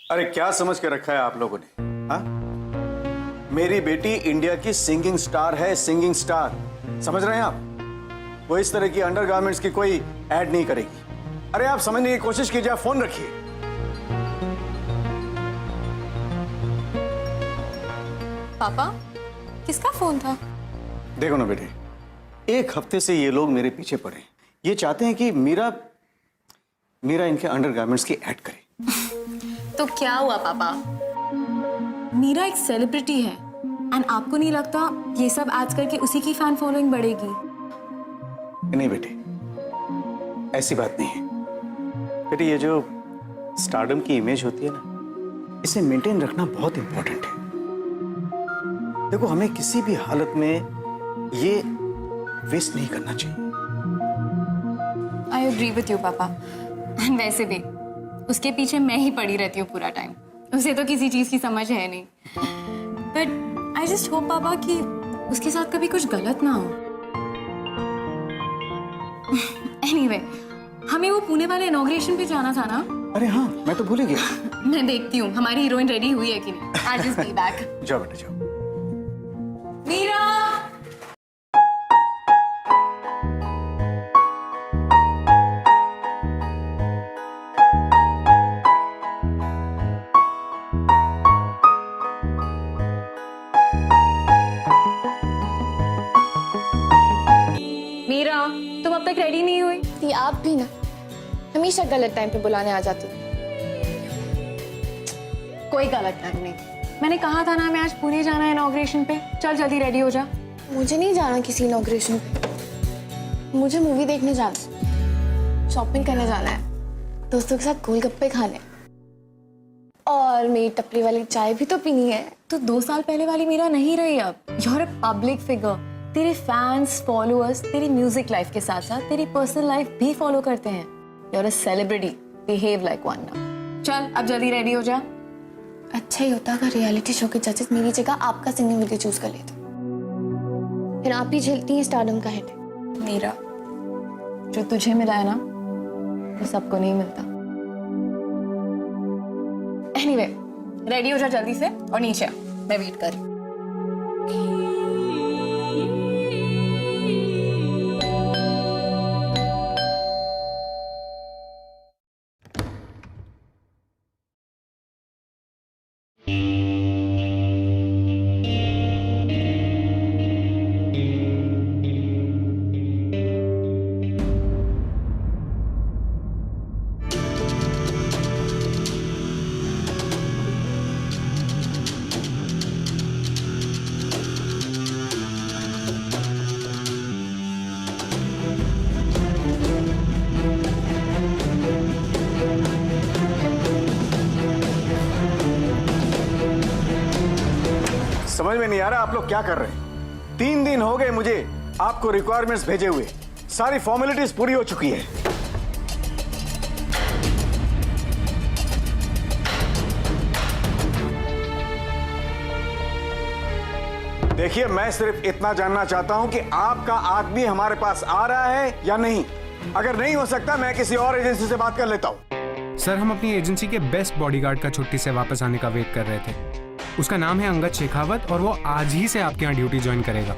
अरे क्या समझ के रखा है आप लोगों ने? हाँ, मेरी बेटी इंडिया की सिंगिंग स्टार है, सिंगिंग स्टार। समझ रहे हैं आप? वो इस तरह की अंडरगारमेंट्स की कोई ऐड नहीं करेगी। अरे आप समझने की कोशिश कीजिए, आप फोन रखिए। पापा, किसका फोन था? देखो ना बेटे, एक हफ्ते से ये लोग मेरे पीछे पड़े। ये चाहते हैं कि मीरा इनके अंडरगारमेंट्स की ऐड करे। तो क्या हुआ पापा? मीरा एक सेलिब्रिटी है एंड आपको नहीं लगता ये सब एड्स करके उसी की फैन फॉलोइंग बढ़ेगी? नहीं बेटे, ऐसी बात नहीं है। बेटे, ये जो स्टारडम की इमेज होती है ना, इसे मेंटेन रखना बहुत इंपॉर्टेंट है। देखो, हमें किसी भी हालत में ये वेस्ट नहीं करना चाहिए। आई एग्री विथ यू पापा। एंड वैसे भी उसके पीछे मैं ही पड़ी रहती हूँ पूरा टाइम। उसे तो किसी चीज की समझ है नहीं। बट आई जस्ट होप पापा कि उसके साथ कभी कुछ गलत ना हो। एनीवे, हमें वो पुणे वाले इनॉग्रेशन पे जाना था ना? अरे हाँ, मैं तो भूल ही गया। मैं देखती हूँ हमारी हीरोइन रेडी हुई है कि नहीं। I just be back. जाओ बेटा जाओ। मीरा! मीरा, तुम अब तक रेडी नहीं हुई? ये आप भी ना हमेशा गलत टाइम पे बुलाने आ जाती हो। कोई गलत टाइम नहीं। मैंने कहा था ना मैं आज पुणे जाना है इनॉग्रेशन पे। चल जल्दी रेडी हो जा। मुझे नहीं जाना किसी इनॉग्रेशन पे। मुझे मूवी देखने जाना, शॉपिंग करने जाना है, दोस्तों के साथ गोलगप्पे खाने, और मेरी टपरी वाली चाय भी तो पीनी है। तो 2 साल पहले वाली मीरा नहीं रही अब। You are a public figure. तेरे फैंस, फॉलोअर्स तेरी म्यूजिक लाइफ के साथ साथ तेरी पर्सनल लाइफ भी फॉलो करते हैं। You are a celebrity. Behave like one now. चल अब जल्दी रेडी हो जा। अच्छा ही होता अगर रियलिटी शो के जजेस मेरी जगह आपका सिंगिंग वीडियो चूज कर लेते। फिर आप ही झेलती हैं स्टारडम का हिट। मीरा, जो तुझे मिला है ना वो सबको नहीं मिलता। एनीवे, रेडी हो जा जल्दी से और नीचे आ, मैं वेट कर रही हूँ। समझ में नहीं आ रहा आप लोग क्या कर रहे हैं। 3 दिन हो गए मुझे आपको रिक्वायरमेंट्स भेजे हुए। सारी फॉर्मेलिटीज पूरी हो चुकी है। देखिए, मैं सिर्फ इतना जानना चाहता हूं कि आपका आदमी हमारे पास आ रहा है या नहीं। अगर नहीं हो सकता मैं किसी और एजेंसी से बात कर लेता हूं। सर, हम अपनी एजेंसी के बेस्ट बॉडीगार्ड का छुट्टी से वापस आने का वेट कर रहे थे। उसका नाम है अंगद शेखावत और वो आज ही से आपके यहाँ ड्यूटी ज्वाइन करेगा।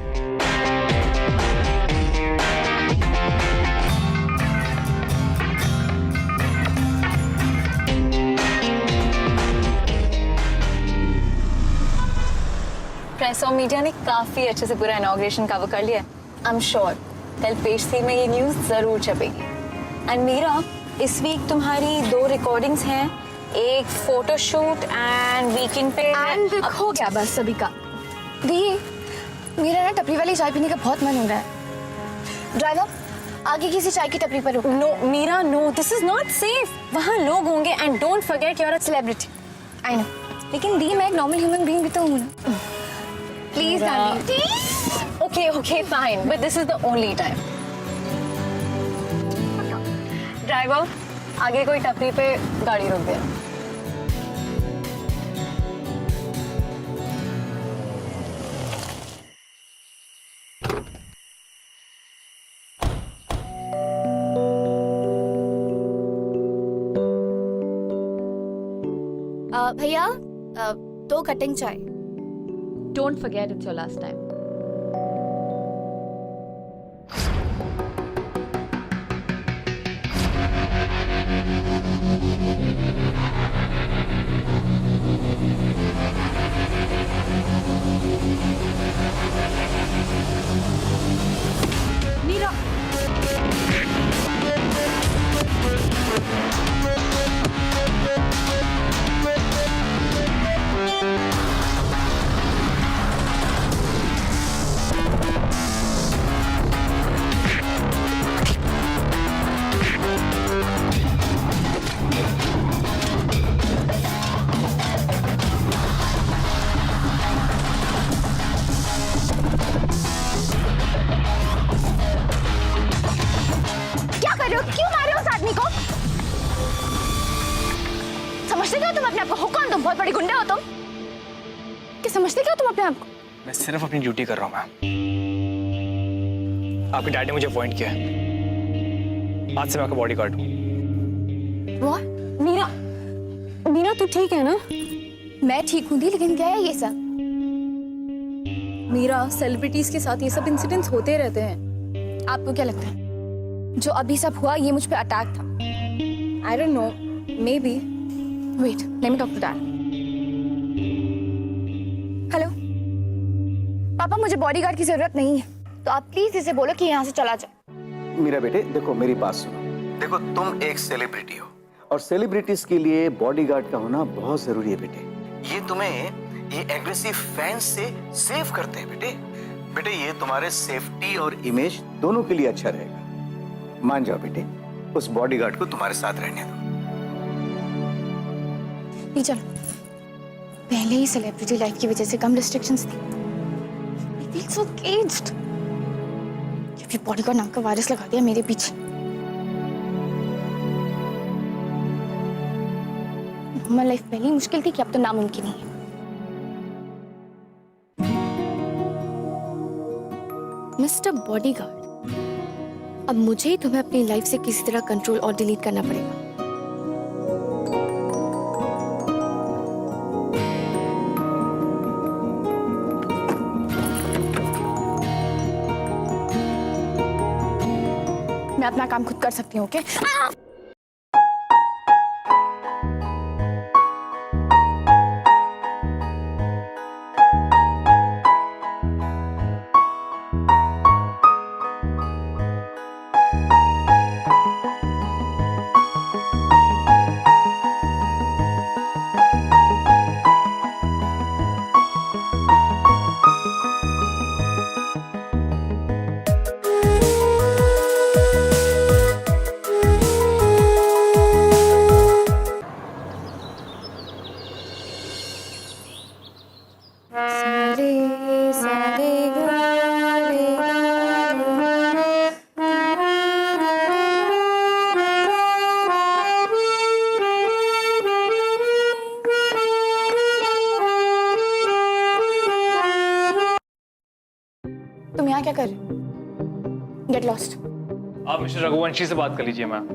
प्रेस और मीडिया ने काफी अच्छे से पूरा इनॉग्रेशन कवर कर लिया। आई एम श्योर कल पेज 3 में ये न्यूज जरूर छपेगी। एंड मीरा, इस वीक तुम्हारी 2 रिकॉर्डिंग्स हैं, एक फोटोशूट एंड वीकेंड पे। एंड हो गया बस सभी का। दी, मेरा ना टपरी वाली चाय पीने का बहुत मन हो रहा है। ड्राइवर, आगे किसी चाय की टपरी पर रुको। No Meera, no, this is not safe. वहाँ लोग होंगे and don't forget you are a celebrity. I know, लेकिन दी मैं एक नॉर्मल ह्यूमन बीइंग भी तो हूँ ना। Please Gandhi. Okay okay fine, but this is the only time. Driver, आगे कोई टपरी पे गाड़ी रोक दे। भैया 2 कटिंग चाय। Don't forget it's your last time. Meera, क्या कर रहे हो? क्यों मार रहे हो उस आदमी को? समझते क्या हो तुम अपने आप को? हो कौन तुम? बहुत बड़ी गुंडा हो तुम? क्या समझते क्या हो तुम अपने आप को? मैं सिर्फ अपनी ड्यूटी कर रहा हूँ मैम। आपके डैड ने मुझे अपॉइंट किया है। आज से मैं आपका बॉडीगार्ड हूँ। What? मीरा, मीरा तू ठीक है ना? मैं ठीक हूँ दी, लेकिन क्या है ये सब? मीरा, सेलिब्रिटीज के साथ ये सब इंसिडेंट्स होते रहते हैं। आपको क्या लगता है जो अभी सब हुआ ये मुझ पे अटैक था? I don't know, maybe. Wait, let me talk to dad. Hello पापा, मुझे बॉडीगार्ड की जरूरत नहीं है, तो आप प्लीज इसे बोलो कि यहाँ से चला जाए। मेरा बेटे देखो, मेरी बात सुनो। देखो, तुम एक सेलिब्रिटी हो और सेलिब्रिटीज के लिए बॉडीगार्ड का होना बहुत जरूरी है बेटे। ये तुम्हें ये एग्रेसिव फैंस से सेव करते हैं बेटे। बेटे ये तुम्हारे सेफ्टी और इमेज दोनों के लिए अच्छा रहेगा। मान जाओ बेटे, उस बॉडीगार्ड को तुम्हारे साथ रहने दो। नहीं चलो, पहले ही सेलिब्रिटी लाइफ की वजह से कम रिस्ट्रिक्शंस थी। I feel so caged। ये बॉडीगार्ड नाम का वायरस लगा दिया मेरे पीछे। नॉर्मल लाइफ पहले ही मुश्किल थी कि अब तो नामुमकिन ही है। मिस्टर बॉडीगार्ड, अब मुझे ही तुम्हें अपनी लाइफ से किसी तरह कंट्रोल और डिलीट करना पड़ेगा। मैं अपना काम खुद कर सकती हूँ, ओके? तुम यहाँ क्या कर रहे हो? Get lost. आप मिस्टर रघुवंशी से बात कर लीजिए मैम।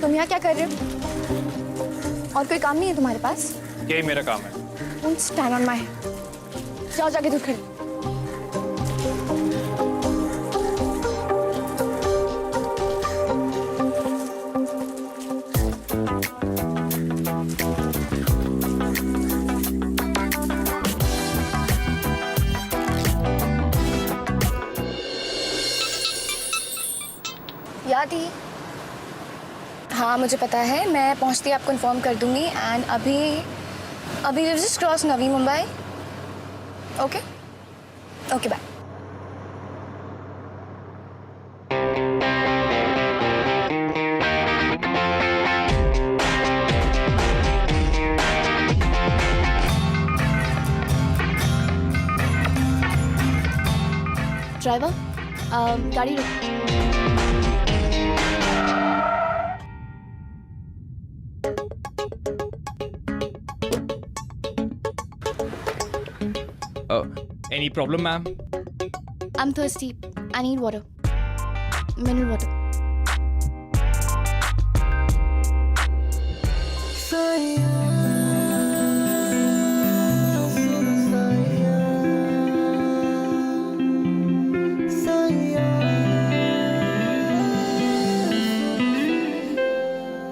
तुम यहाँ क्या कर रहे हो? और कोई काम नहीं है तुम्हारे पास? यही मेरा काम है। Don't stand on my head। जाओ जाके दूध खरीद। याद ही? हाँ मुझे पता है, मैं पहुंचती आपको इन्फॉर्म कर दूंगी। एंड अभी we've just crossed Navi Mumbai. Okay okay bye. Driver गाड़ी रोक। Any problem, ma'am? I'm thirsty. I need water. Mineral water.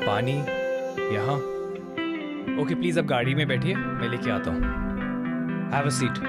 पानी यहाँ? ओके प्लीज, अब गाड़ी में बैठिए, मैं लेके आता हूँ. Have a seat.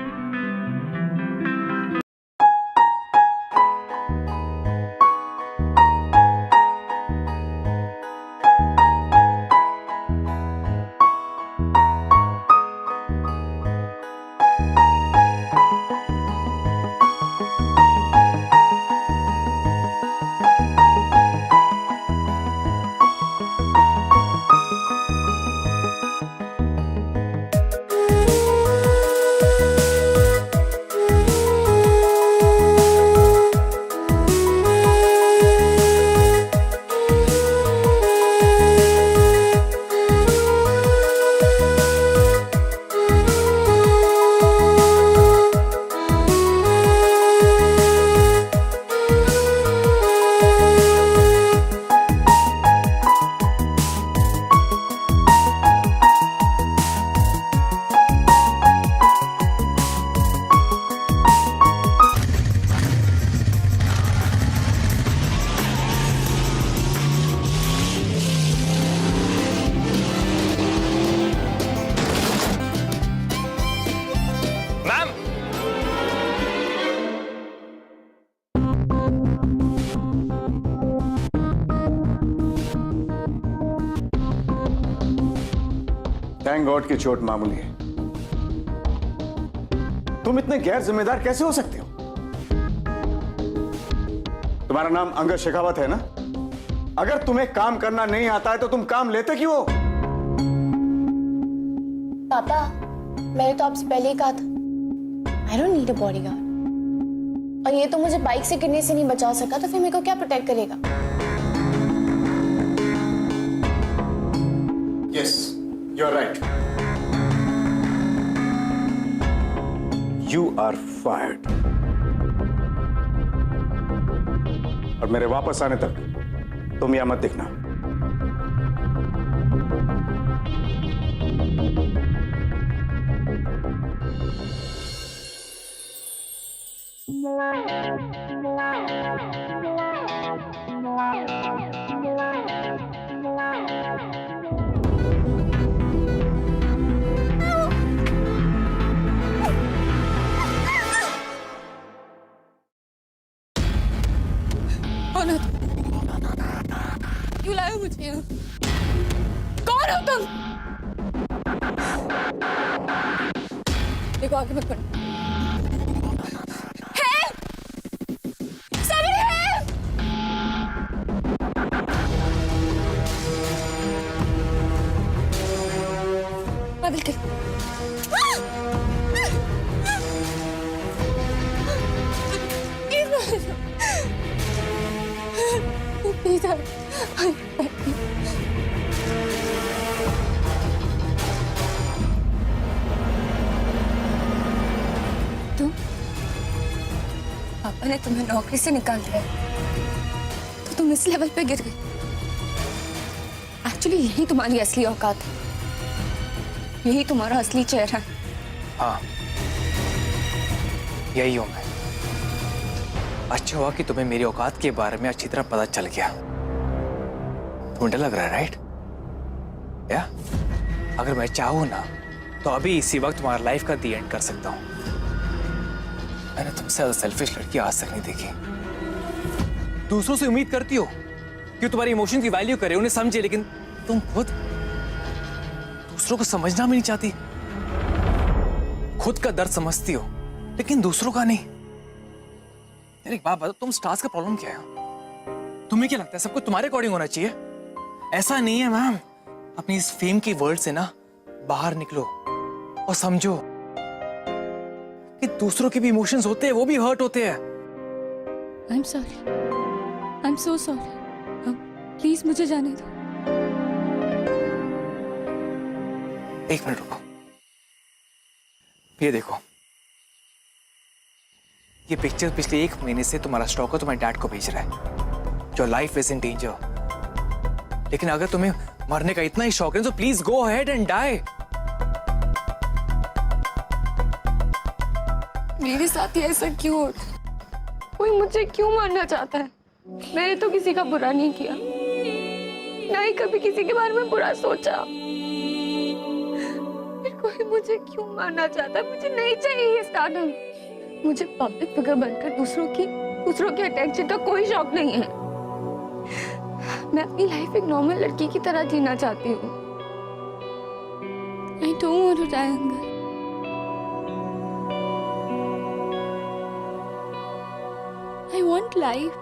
Ma'am, thank God की चोट मामूली है. तुम इतने गैर जिम्मेदार कैसे हो सकते हो? तुम्हारा नाम अंगद शेखावत है ना? अगर तुम्हें काम करना नहीं आता है तो तुम काम लेते क्यों हो? पापा, मैंने तो आपसे पहले ही कहा था I don't need a bodyguard. और ये तो मुझे बाइक से गिरने से नहीं बचा सका, तो फिर मेरे को क्या प्रोटेक्ट करेगा? Yes, you are right. You are fired. और मेरे वापस आने तक तुम यहां मत दिखना. क्यों लाए हो मुझे? कौन हो तुम? देखो आगे मत बढ़ो. बदल के प्लीज तुम, पापा ने तुम्हें नौकरी से निकाल दिया तो तुम इस लेवल पे गिर गई. एक्चुअली यही तुम्हारी असली औकात है, यही तुम्हारा असली चेहरा है. हाँ, यही हूं मैं. अच्छा हुआ कि तुम्हें मेरी औकात के बारे में अच्छी तरह पता चल गया. तुम्हें डर लग रहा है, राइट? या अगर मैं चाहूं ना तो अभी इसी वक्त तुम्हारा लाइफ का दी एंड कर सकता हूं. मैंने तुमसे ज्यादा सेल्फिश लड़की आज तक नहीं देखी. दूसरों से उम्मीद करती हो कि तुम्हारी इमोशन की वैल्यू करे, उन्हें समझे, लेकिन तुम खुद दूसरों को समझना भी नहीं चाहती. खुद का दर्द समझती हो लेकिन दूसरों का नहीं. यार एक बात बताओ, तुम स्टार्स का प्रॉब्लम क्या है? तुम्हें क्या लगता है सब कुछ तुम्हारे अकॉर्डिंग होना चाहिए? ऐसा नहीं है मैम. अपनी इस फेम की वर्ल्ड से ना बाहर निकलो और समझो कि दूसरों के भी इमोशंस होते हैं, वो भी हर्ट होते हैं. I am sorry, I am so sorry. Please मुझे जाने दो. एक मिनट रुको. ये देखो, ये पिक्चर पिछले 1 महीने से तुम्हारा स्टॉकर तुम्हारे डैड को भेज रहा है। Your life is in danger. लेकिन अगर तुम्हें मरने का इतना ही शौक है तो please go ahead and die. मेरे साथ ही ऐसा क्यों होता है? कोई मुझे क्यों मारना चाहता है? मैंने तो किसी का बुरा नहीं किया, ना ही कभी किसी के बारे में बुरा सोचा। फिर कोई मुझे क्यों मारना चाहता है? मुझे नहीं चाहिए ये स्टारडम। मुझे पब्लिक फिगर बनकर दूसरों के अटेंशन का कोई शौक नहीं है। मैं अपनी लाइफ एक नॉर्मल लड़की की तरह जीना चाहती हूँ। I don't want to die, Angad. I want life.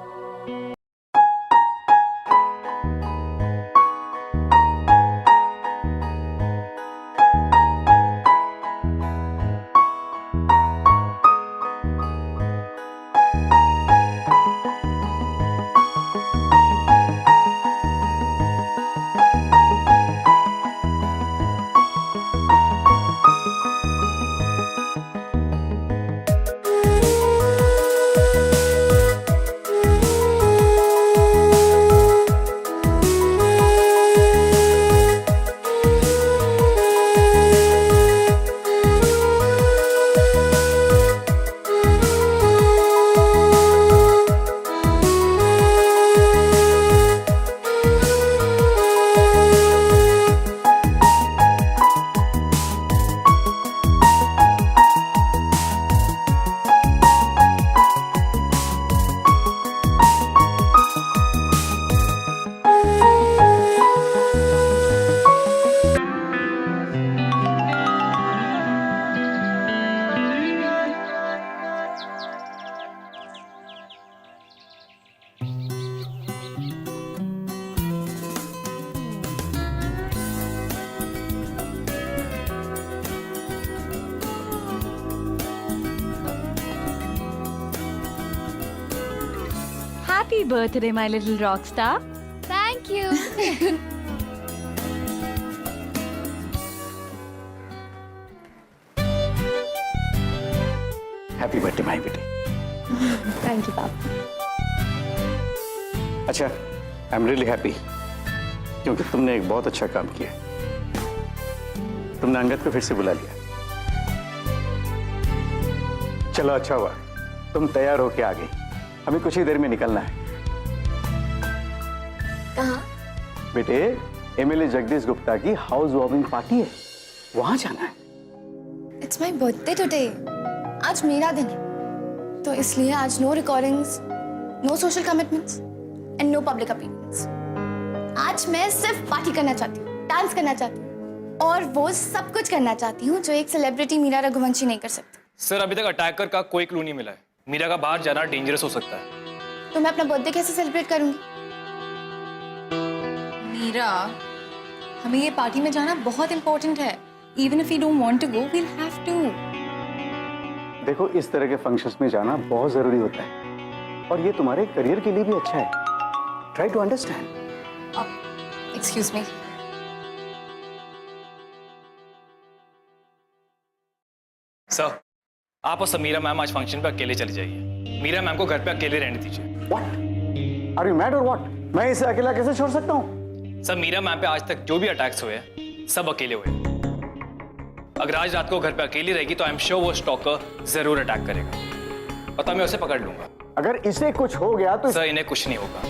Happy birthday, my little rock star. Thank you. Happy birthday my बेटे। Thank you, पापा। अच्छा, आई एम रियली हैप्पी क्योंकि तुमने एक बहुत अच्छा काम किया। तुमने अंगद को फिर से बुला लिया। चलो अच्छा हुआ, तुम तैयार होके आ गई। हमें कुछ ही देर में निकलना है। कहाँ? बेटे, एमएलए जगदीश गुप्ता की हाउस वार्मिंग पार्टी है, वहां जाना है। It's my birthday today. आज मेरा दिन है, तो इसलिए आज no recordings, no social commitments and no public appearance. आज मैं सिर्फ पार्टी करना चाहती हूँ, डांस करना चाहती हूँ और वो सब कुछ करना चाहती हूँ जो एक सेलिब्रिटी मीरा रघुवंशी नहीं कर सकती। सर, अभी तक अटैकर का कोई क्लू नहीं मिला है। मीरा का बाहर जाना डेंजरस हो सकता है। तो मैं अपना बर्थडे कैसे सेलिब्रेट करूंगी? मीरा, हमें ये पार्टी में जाना बहुत इंपॉर्टेंट है। Even if we don't want to go, we'll have to. देखो, इस तरह के फंक्शंस में जाना बहुत जरूरी होता है और ये तुम्हारे करियर के लिए भी अच्छा है। Try to understand. Excuse me. Sir, आप और समीरा मैम आज फंक्शन पे अकेले चले जाइए। मीरा मैम को घर पे अकेले रहने दीजिए। What? Are you mad or what? मैं इसे अकेला कैसे छोड़ सकता हूँ? सर, मीरा मैम पे आज तक जो भी अटैक्स हुए हैं, सब अकेले हुए। अगर आज रात को घर पे अकेली रहेगी तो आई एम श्योर वो स्टॉकर जरूर अटैक करेगा और तब मैं उसे पकड़ लूंगा। अगर इसे कुछ हो गया तो सर, इन्हें कुछ नहीं होगा।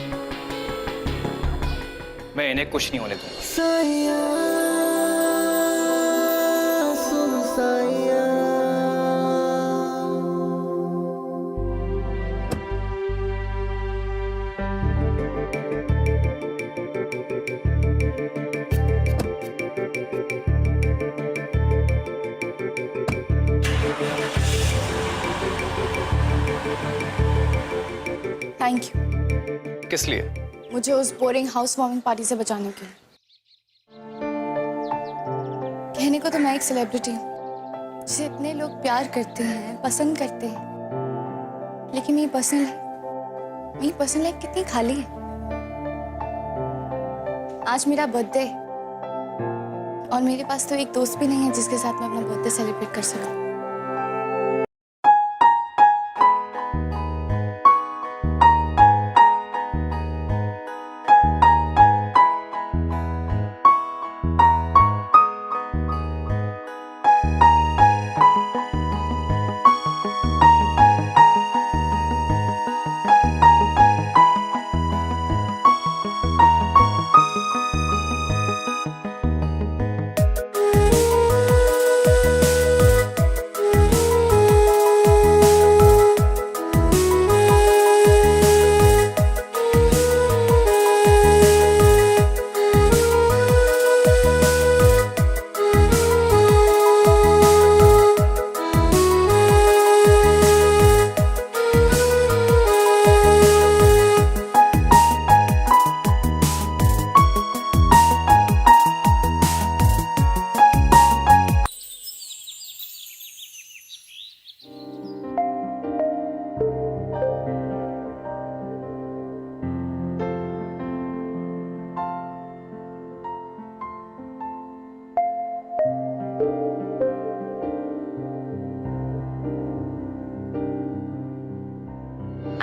मैं इन्हें कुछ नहीं होने दूंगा। Thank you. किस लिए? मुझे उस बोरिंग हाउस वार्मिंग पार्टी से बचाने के लिए। कहने को तो मैं एक सेलिब्रिटी हूँ जिसे इतने लोग प्यार करते हैं, पसंद करते हैं, लेकिन मेरी पर्सनल लाइफ कितनी खाली है। आज मेरा बर्थडे और मेरे पास तो एक दोस्त भी नहीं है जिसके साथ मैं अपना बर्थडे सेलिब्रेट कर सकूं।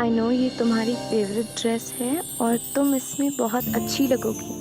आई नो ये तुम्हारी फेवरेट ड्रेस है और तुम इसमें बहुत अच्छी लगोगी।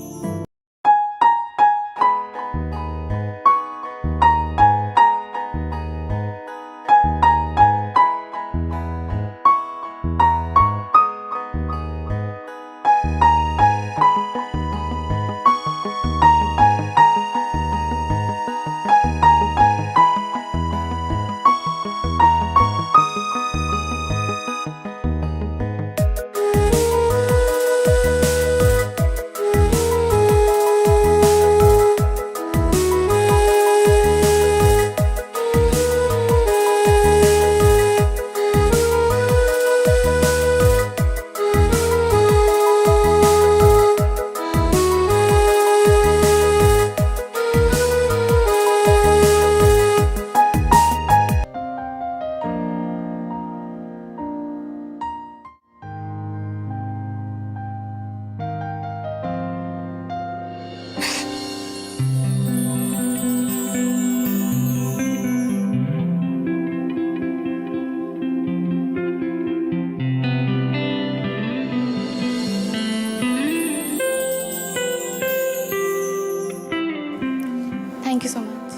Thank you so much.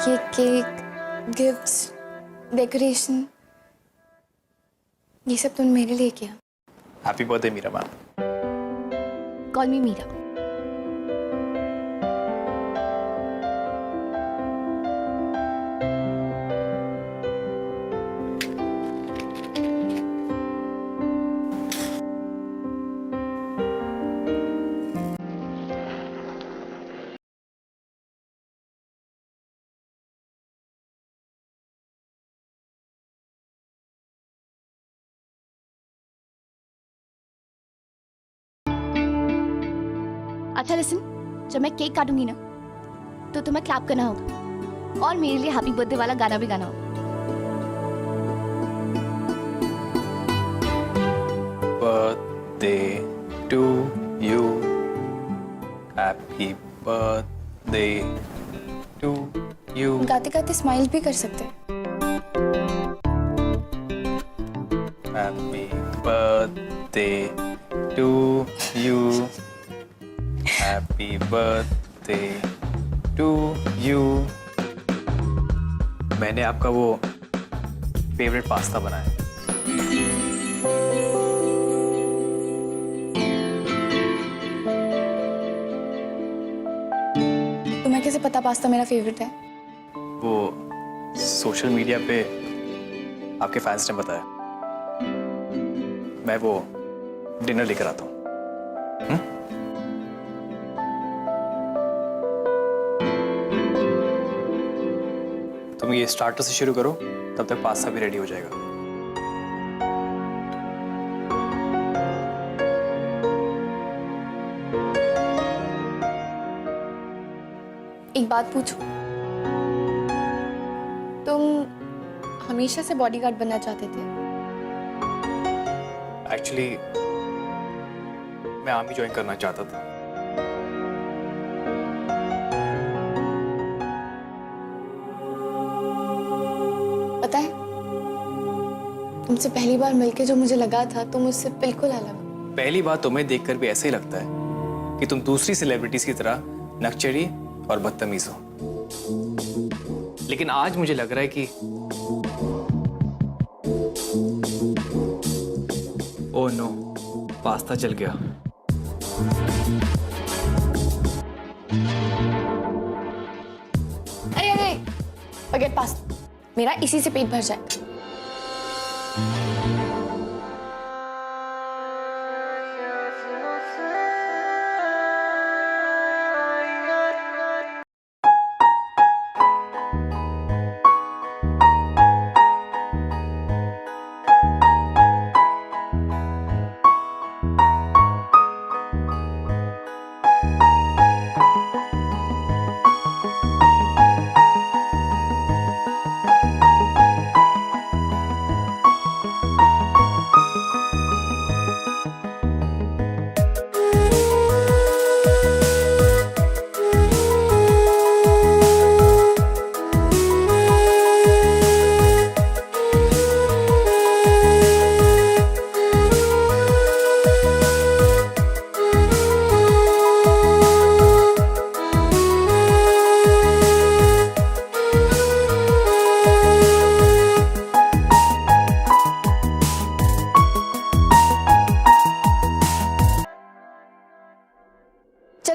ये केक, गिफ्ट्स, डेकोरेशन, ये सब तुमने मेरे लिए किया। Happy birthday Meera ma'am. Call me Meera. अच्छा लिसन, जब मैं केक काटूंगी ना तो तुम्हें क्लैप करना होगा और मेरे लिए हैप्पी बर्थडे वाला गाना भी गाना होगा। Birthday to you, happy birthday to you. गाते गाते स्माइल भी कर सकते हैं। Happy birthday to you, happy birthday to you. मैंने आपका वो फेवरेट पास्ता बनाया। तुम्हें कैसे पता पास्ता मेरा फेवरेट है? वो सोशल मीडिया पे आपके फैंस ने बताया। मैं वो डिनर लेकर आता हूँ। तुम ये स्टार्टर से शुरू करो, तब तक पास्ता भी रेडी हो जाएगा। एक बात पूछूं? तुम हमेशा से बॉडीगार्ड बनना चाहते थे? एक्चुअली मैं आर्मी ज्वाइन करना चाहता था। पता है, तुमसे पहली बार मिलके जो मुझे लगा था तुम मुझसे बिल्कुल अलग हो। पहली बार तुम्हें देखकर भी ऐसे ही लगता है कि तुम दूसरी सेलिब्रिटीज की तरह नकचरी और बदतमीज हो, लेकिन आज मुझे लग रहा है कि ओह नो, पास्ता जल गया। अरे अरे, फॉरगेट पास्ता, मेरा इसी से पेट भर जाए।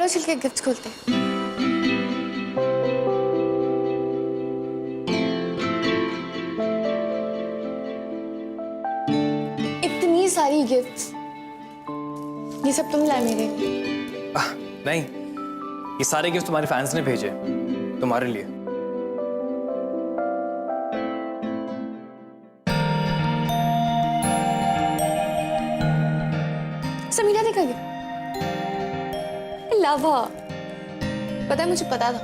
चल के गिफ्ट खोलते हैं। इतनी सारी गिफ्ट्स, ये सब तुम लाए मेरे लिए? नहीं, ये सारे गिफ्ट तुम्हारे फैंस ने भेजे तुम्हारे लिए। समीरा ने कहा लाभा, पता है मुझे पता था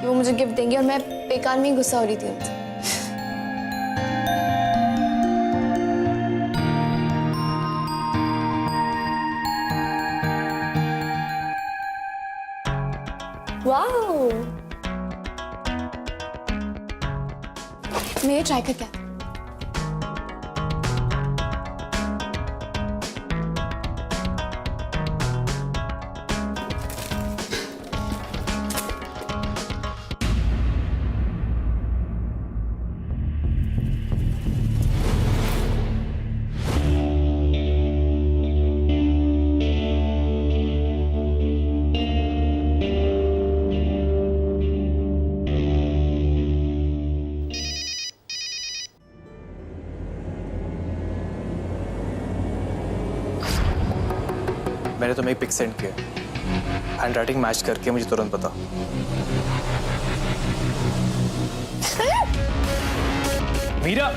कि वो मुझे गिफ्ट देंगे और मैं बेकार में ही गुस्सा हो रही थी उनसे। वाओ, मैं ट्राई करके आती हूँ। मैंने तुम्हें एक पिक सेंड किया, हैंड राइटिंग मैच करके मुझे तुरंत बता। मीरा,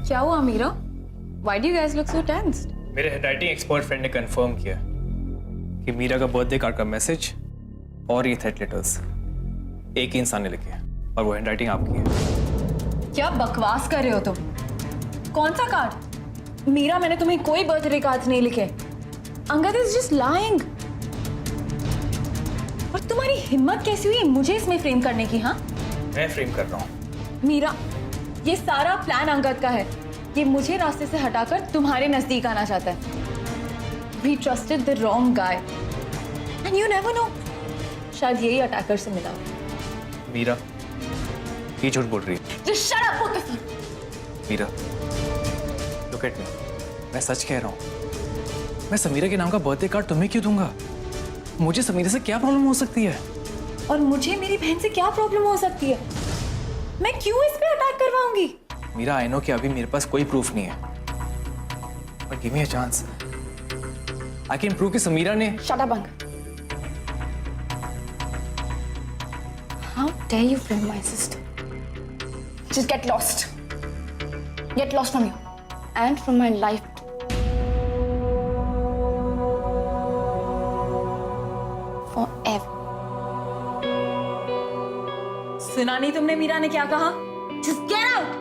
क्या हुआ Meera? Why do you guys look so tensed? मेरे हैंड राइटिंग एक्सपर्ट फ्रेंड ने कंफर्म किया कि मीरा का बर्थडे कार्ड का मैसेज और ये थ्रेट लेटर्स एक ही इंसान ने लिखे और वो हैंड राइटिंग आपकी है। क्या बकवास कर रहे हो तुम? कौन सा कार्ड? मीरा, मैंने तुम्हें कोई बर्थडे कार्ड्स नहीं लिखे। Angad is just lying. और तुम्हारी हिम्मत कैसी हुई मुझे इसमें फ्रेम करने की? हाँ, मैं फ्रेम कर रहा हूँ। मीरा, ये सारा प्लान अंगद का है। ये मुझे रास्ते से हटाकर तुम्हारे नजदीक आना चाहता है। We trusted the wrong guy. And you never know. शायद यही अटैकर से मिला हो। मीरा, ये झूठ बोल रही है। Just shut up, both of you. Meera, look at me. मैं सच कह रहा हूँ। मैं समीरा के नाम का बर्थडे कार्ड तुम्हें क्यों दूंगा? मुझे समीरा से क्या प्रॉब्लम हो सकती है? और मुझे मेरी बहन से क्या प्रॉब्लम हो सकती है? मैं क्यों इस पे अटैक करवाऊंगी? मीरा, आई नो कि अभी मेरे पास कोई प्रूफ नहीं है, but give me a chance. I can prove कि समीरा ने। Shut up, Angad. How dare you frame my sister? Just get lost. Get lost from you and from my life. Forever. सुना नहीं तुमने मीरा ने क्या कहा? Just get out.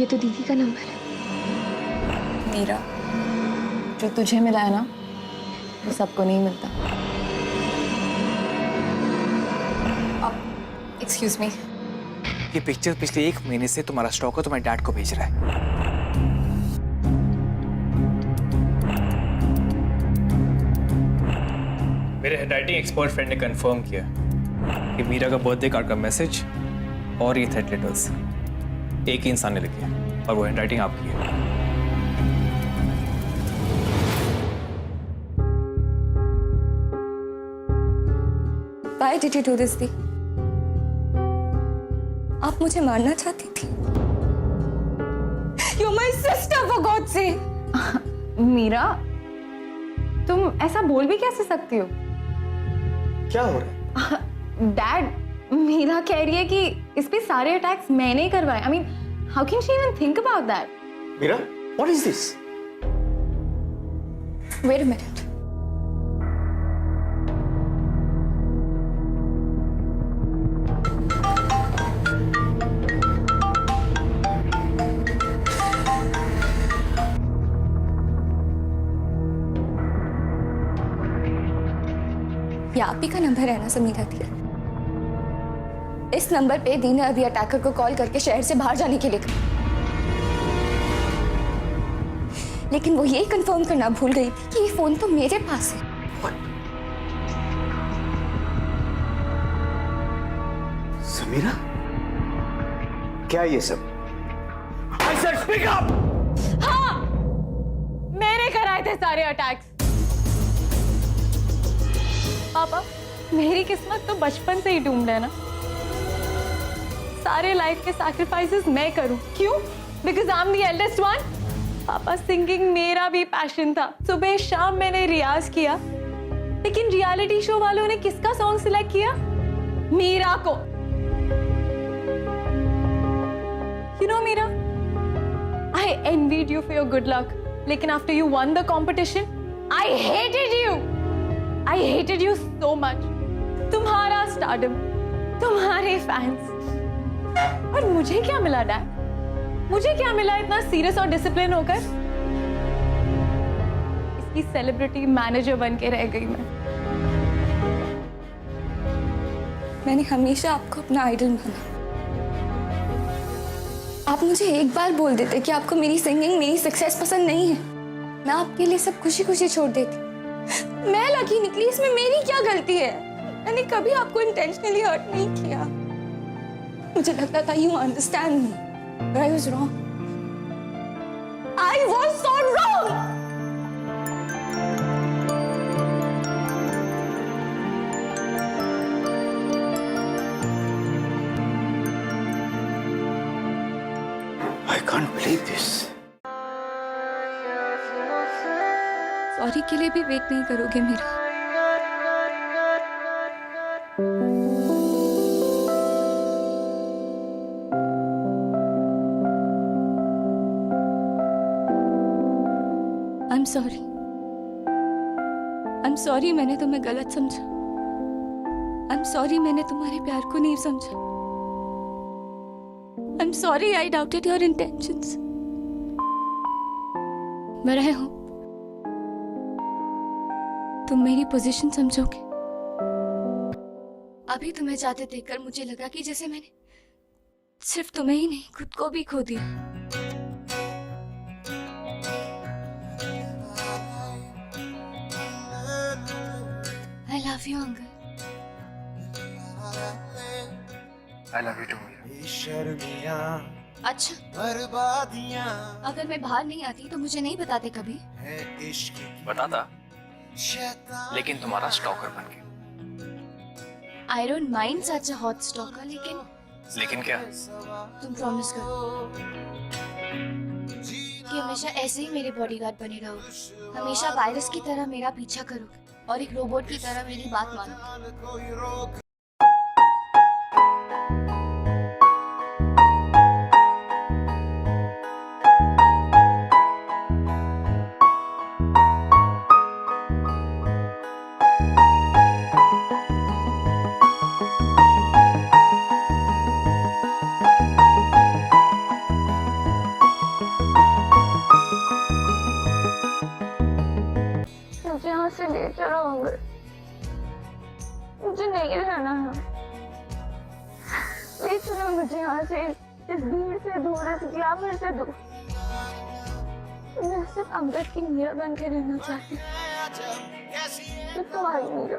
ये तो दीदी का नंबर है। मीरा, जो तुझे मिला है ना, वो सबको नहीं मिलता। एक्सक्यूज मी, ये पिक्चर पिछले 1 महीने से तुम्हारा स्टॉकर तुम्हारे डैड को भेज रहा है। मेरे हैंडराइटिंग एक्सपर्ट फ्रेंड ने कंफर्म किया कि मीरा का बर्थडे कार्ड का मैसेज और ये थ्रेड लेटर्स एक ही इंसान ने लिखे हैं और वो हैंडराइटिंग आपकी है। Why did you do this, दी? आप मुझे मारना चाहती थी। You're my sister, for God's sake. Meera, तुम ऐसा बोल भी कैसे सकती हो? क्या हो रहा है? डैड, मीरा कह रही है कि इस पे सारे अटैक्स मैंने करवाए। I mean, how can she even think about that? Meera, what is this? Wait a minute. ये आप ही का नंबर है ना समीरा दी? इस नंबर पे दी ने अभी अटैकर को कॉल करके शहर से बाहर जाने के लिए कहा। लेकिन वो ये कंफर्म करना भूल गई थी कि ये फोन तो मेरे पास है। समीरा, क्या ये सब? I said speak up! हाँ, मैंने कराए थे सारे अटैक्स। पापा, मेरी किस्मत तो बचपन से ही डूम्ड है ना। सारे लाइफ के सैक्रिफाइसेस मैं करूं, क्यों? Because I am the eldest one. पापा, सिंगिंग मेरा भी पैशन था। सुबह शाम मैंने रियाज किया, लेकिन रियलिटी शो वालों ने किसका सॉन्ग सिलेक्ट किया? मीरा को। You know Meera, I envied you for your good luck, लेकिन after you won the competition, I hated you. I hated you so much. तुम्हारा स्टारडम, तुम्हारे फैंस, और मुझे क्या मिला डैड? मुझे क्या मिला इतना सीरियस और डिसिप्लिन होकर? इसकी सेलिब्रिटी मैनेजर बन के रह गई मैं। मैंने हमेशा आपको अपना आइडल माना। आप मुझे एक बार बोल देते कि आपको मेरी सिंगिंग, मेरी सक्सेस पसंद नहीं है, मैं आपके लिए सब खुशी खुशी छोड़ देती। मैं लकी निकली, इसमें मेरी क्या गलती है? मैंने कभी आपको इंटेंशनली हर्ट नहीं किया। मुझे लगता था you understand me, but I was wrong. I was so wrong. I can't believe this. Sorry के लिए भी वेट नहीं करोगे मेरा? I'm sorry. I'm sorry मैंने तुम्हें गलत समझा। I'm sorry मैंने तुम्हारे प्यार को नहीं समझा। I'm sorry I doubted your intentions. But I hope तुम मेरी पोजीशन समझोगे। अभी तुम्हें जाते देखकर मुझे लगा कि जैसे मैंने सिर्फ तुम्हें ही नहीं, खुद को भी खो दिया। I love you, uncle. I love you too, Meera. अच्छा, अगर मैं बाहर नहीं आती तो मुझे नहीं बताते कभी? बताता, लेकिन तुम्हारा स्टॉकर बन के। I don't mind such a hot stalker, लेकिन क्या? तुम प्रॉमिस करो कि हमेशा ऐसे ही मेरे बॉडीगार्ड बने रहोगे, हमेशा वायरस की तरह मेरा पीछा करोगे और एक रोबोट की तरह मेरी बात मानोगे। अंगद, मुझे नहीं रहना है। ले चलो मुझे यहाँ से, इस भीड़ से दूर, इस ग्लैमर से दूर। मैं सिर्फ अंगद की मीरा बन के रहना चाहती हूँ, तो तुम्हारी मीरा।